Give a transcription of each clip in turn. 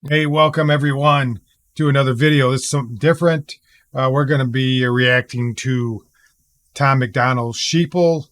Hey, welcome everyone to another video. This is something different. We're going to be reacting to Tom MacDonald's Sheeple.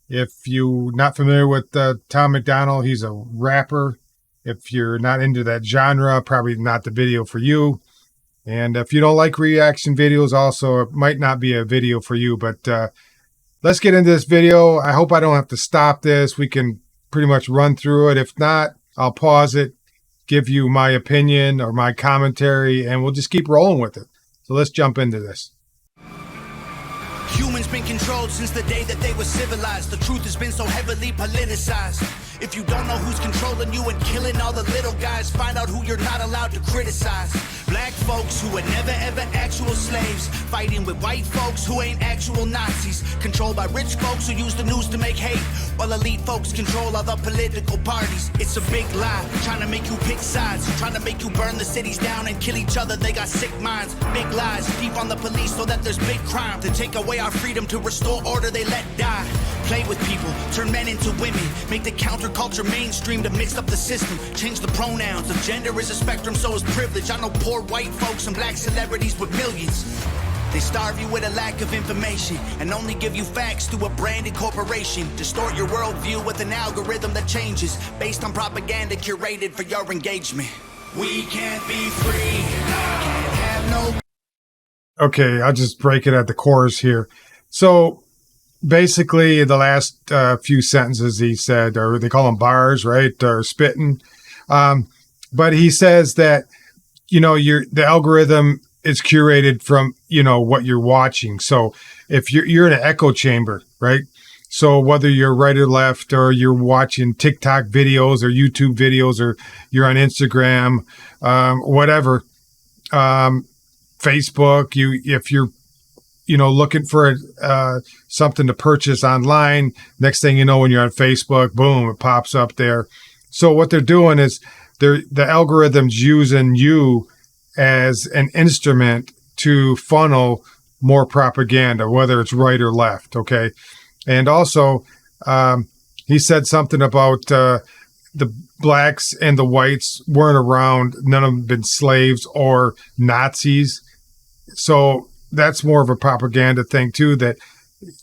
If you're not familiar with Tom MacDonald, he's a rapper. If you're not into that genre, probably not the video for you. And if you don't like reaction videos, also, it might not be a video for you. But let's get into this video. I hope I don't have to stop this. We can pretty much run through it. If not, I'll pause it, give you my opinion or my commentary, and we'll just keep rolling with it. So let's jump into this. Humans been controlled since the day that they were civilized. The truth has been so heavily politicized. If you don't know who's controlling you and killing all the little guys, find out who you're not allowed to criticize. Black folks who were never ever actual slaves, fighting with white folks who ain't actual Nazis. Controlled by rich folks who use the news to make hate, while elite folks control other political parties. It's a big lie, trying to make you pick sides, trying to make you burn the cities down and kill each other. They got sick minds, big lies, deep on the police so that there's big crime. To take away our freedom, to restore order they let die. Play with people, turn men into women, make the counterculture mainstream to mix up the system. Change the pronouns, if gender is a spectrum, so is privilege. I know poor white folks and black celebrities with millions. They starve you with a lack of information and only give you facts through a branded corporation. Distort your worldview with an algorithm that changes based on propaganda curated for your engagement. We can't be free, can't have no... Okay, I'll just break it at the chorus here. So basically, the last few sentences he said, or they call them bars, right? Or spitting. But he says that, the algorithm is curated from, what you're watching. So if you're in an echo chamber, right? So whether you're right or left, or you're watching TikTok videos or YouTube videos, or you're on Instagram, whatever, Facebook, if you're, looking for something to purchase online, next thing you know, when you're on Facebook, boom, it pops up there. So what they're doing is the algorithm's using you as an instrument to funnel more propaganda, whether it's right or left. Okay. And also, he said something about the blacks and the whites weren't around. None of them been slaves or Nazis. So that's more of a propaganda thing too, that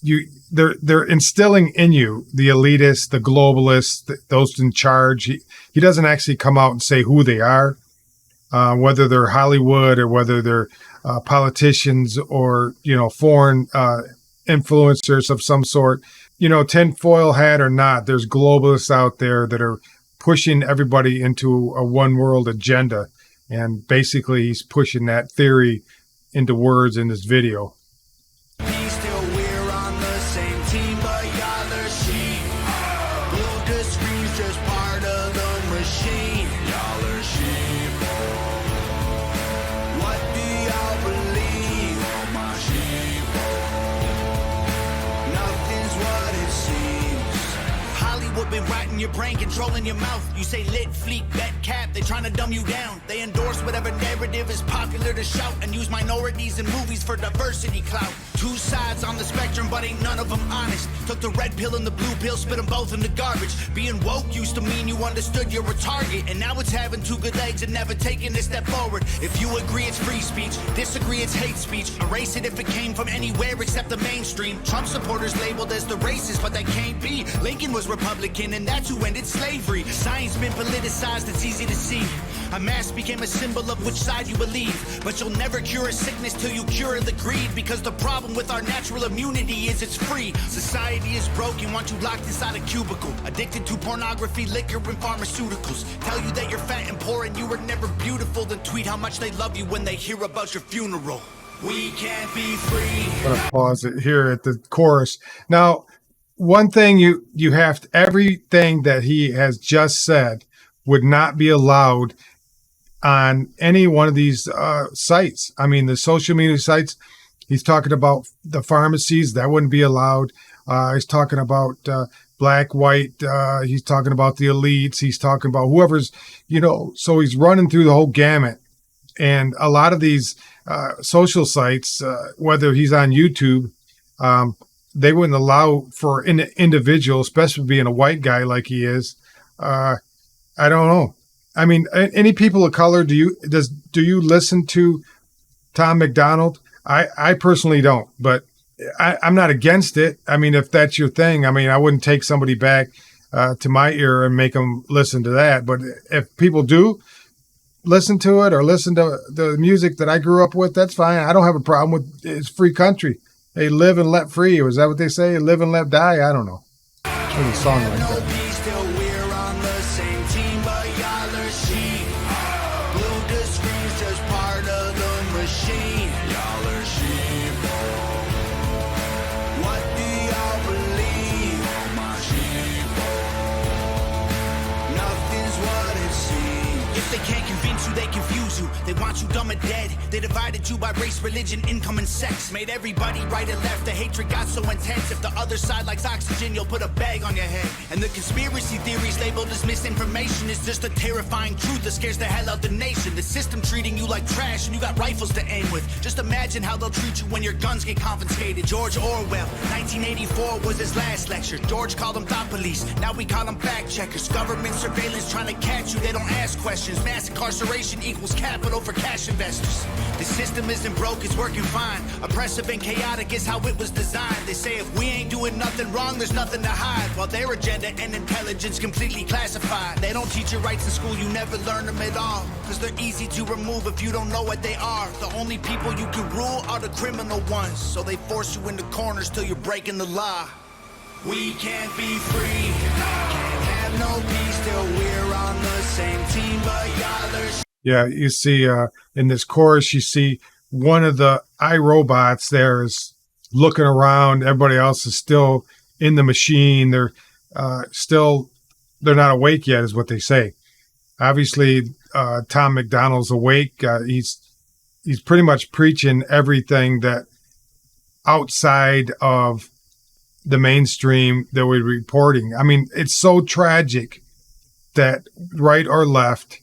they're instilling in you, the elitists, the globalists, those in charge. He doesn't actually come out and say who they are, whether they're Hollywood or whether they're politicians or, foreign influencers of some sort, tinfoil hat or not. There's globalists out there that are pushing everybody into a one world agenda. And basically he's pushing that theory into words in this video. Still we're on the same team, but y'all are sheep. Blue to screens, just part of the machine. Y'all are sheep. What do y'all believe? Oh, my sheep. Nothing's what it seems. Hollywood been writing your brain, controlling your mouth. You say lit, fleet, bet, cap, they trying to dumb you down. They endorse whatever narrative is popular to shout and use minorities in movies for diversity clout. Two sides on the spectrum, but ain't none of them honest. Took the red pill and the blue pill, spit them both in the garbage. Being woke used to mean you understood you're a target, and now it's having two good legs and never taking a step forward. If you agree, it's free speech. Disagree, it's hate speech. Erase it if it came from anywhere except the mainstream. Trump supporters labeled as the racist, but that can't be. Lincoln was Republican, and that's who ended slavery. Science been politicized, it's easy to see. A mask became a symbol of which side you believe. But you'll never cure a sickness till you cure the greed, because the problem with our natural immunity is it's free. Society is broken, want you locked inside a cubicle, addicted to pornography, liquor, and pharmaceuticals. Tell you that you're fat and poor and you were never beautiful, then tweet how much they love you when they hear about your funeral. We can't be free. I'm going to pause it here at the chorus. Now, one thing you have to, everything that he has just said would not be allowed on any one of these sites. I mean, the social media sites, he's talking about the pharmacies, that wouldn't be allowed. He's talking about black, white. He's talking about the elites. He's talking about whoever's, so he's running through the whole gamut. And a lot of these social sites, whether he's on YouTube, they wouldn't allow for an individual, especially being a white guy like he is. I don't know. I mean, any people of color, do you listen to Tom MacDonald? I personally don't, but I'm not against it. I mean, if that's your thing, I mean, I wouldn't take somebody back to my ear and make them listen to that. But if people do listen to it or listen to the music that I grew up with, that's fine. I don't have a problem with it's free country. Hey, live and let free. Was that what they say? Live and let die? I don't know. There's a song like that. They confuse you, they want you dumb and dead. They divided you by race, religion, income, and sex. Made everybody right and left, the hatred got so intense. If the other side likes oxygen, you'll put a bag on your head. And the conspiracy theories labeled as misinformation is just a terrifying truth that scares the hell out the nation. The system treating you like trash and you got rifles to aim with. Just imagine how they'll treat you when your guns get confiscated. George Orwell, 1984 was his last lecture. George called them thought police, now we call them fact checkers. Government surveillance trying to catch you, they don't ask questions. Mass incarceration equals capital for cash investors. The system isn't broke, it's working fine. Oppressive and chaotic is how it was designed. They say if we ain't doing nothing wrong, there's nothing to hide. While their agenda and intelligence completely classified. They don't teach you rights in school, you never learn them at all. Cause they're easy to remove if you don't know what they are. The only people you can rule are the criminal ones. So they force you into corners till you're breaking the law. We can't be free, can't have no peace till we're on the same team, but y'all are. Yeah, you see in this chorus, you see one of the iRobots there is looking around. Everybody else is still in the machine. They're not awake yet, is what they say. Obviously, Tom MacDonald's awake. He's pretty much preaching everything that outside of the mainstream that we're reporting. I mean, it's so tragic that right or left,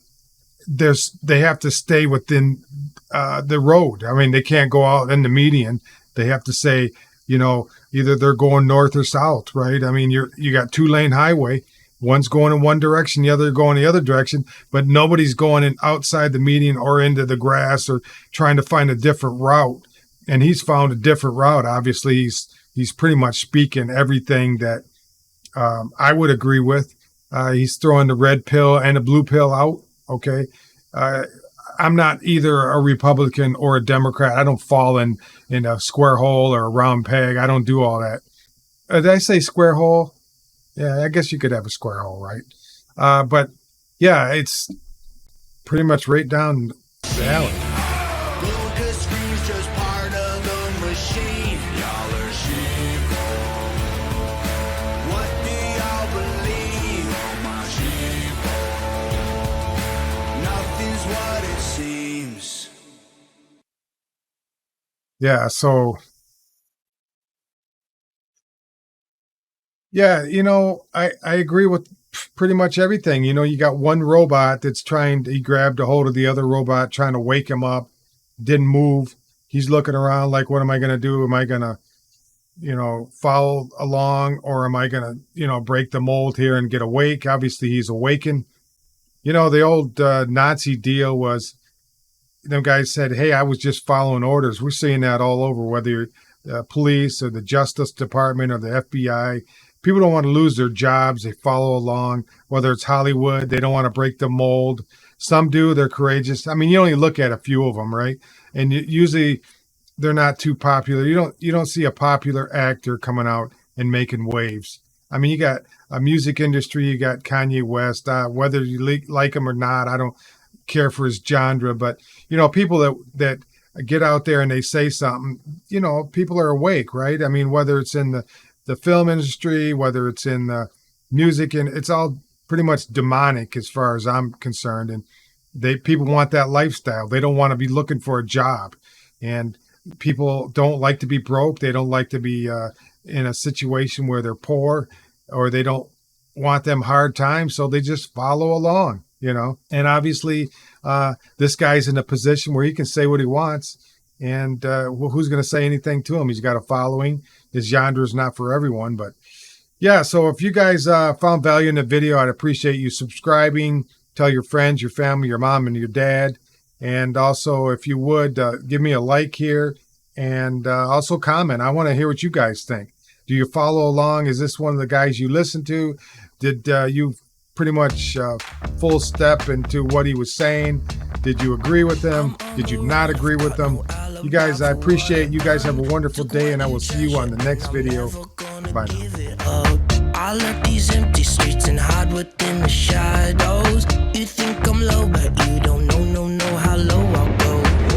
they have to stay within the road. I mean, they can't go out in the median. They have to say, either they're going north or south, right? I mean, you got 2-lane highway. One's going in one direction, the other going the other direction, but nobody's going in outside the median or into the grass or trying to find a different route. And he's found a different route. Obviously, he's pretty much speaking everything that I would agree with. He's throwing the red pill and the blue pill out. Okay. I'm not either a Republican or a Democrat. I don't fall in a square hole or a round peg. I don't do all that. Did I say square hole? Yeah, I guess you could have a square hole, right? But yeah, it's pretty much right down the alley. Yeah, so yeah, I agree with pretty much everything. You got one robot that's he grabbed a hold of the other robot, trying to wake him up, didn't move. He's looking around like, what am I going to do? Am I going to, follow along, or am I going to, break the mold here and get awake? Obviously, he's awakened. The old Nazi deal was, them guys said, hey, I was just following orders. We're seeing that all over, whether you're the police or the Justice Department or the FBI. People don't want to lose their jobs. They follow along, whether it's Hollywood. They don't want to break the mold. Some do. They're courageous. I mean, you only look at a few of them, right? And usually they're not too popular. You don't see a popular actor coming out and making waves. I mean, you got a music industry. You got Kanye West. Whether you like him or not, I don't care for his genre, but people that get out there and they say something, people are awake, right? I mean, whether it's in the film industry, whether it's in the music, and it's all pretty much demonic as far as I'm concerned. And people want that lifestyle. They don't want to be looking for a job, and people don't like to be broke. They don't like to be in a situation where they're poor, or they don't want them hard times, so they just follow along. And obviously this guy's in a position where he can say what he wants, and who's going to say anything to him? He's got a following. His genre is not for everyone, but yeah. So if you guys found value in the video, I'd appreciate you subscribing, Tell your friends, your family, your mom, and your dad. And also, if you would, give me a like here and also comment. I want to hear what you guys think. Do you follow along? Is this one of the guys you listen to? Did you pretty much full step into what he was saying? Did you agree with him? Did you not agree with him? You guys, I appreciate it. You guys have a wonderful day, and I will see you on the next video. Bye now. All of these empty streets and hide within the shadows. You think I'm low, but you don't know.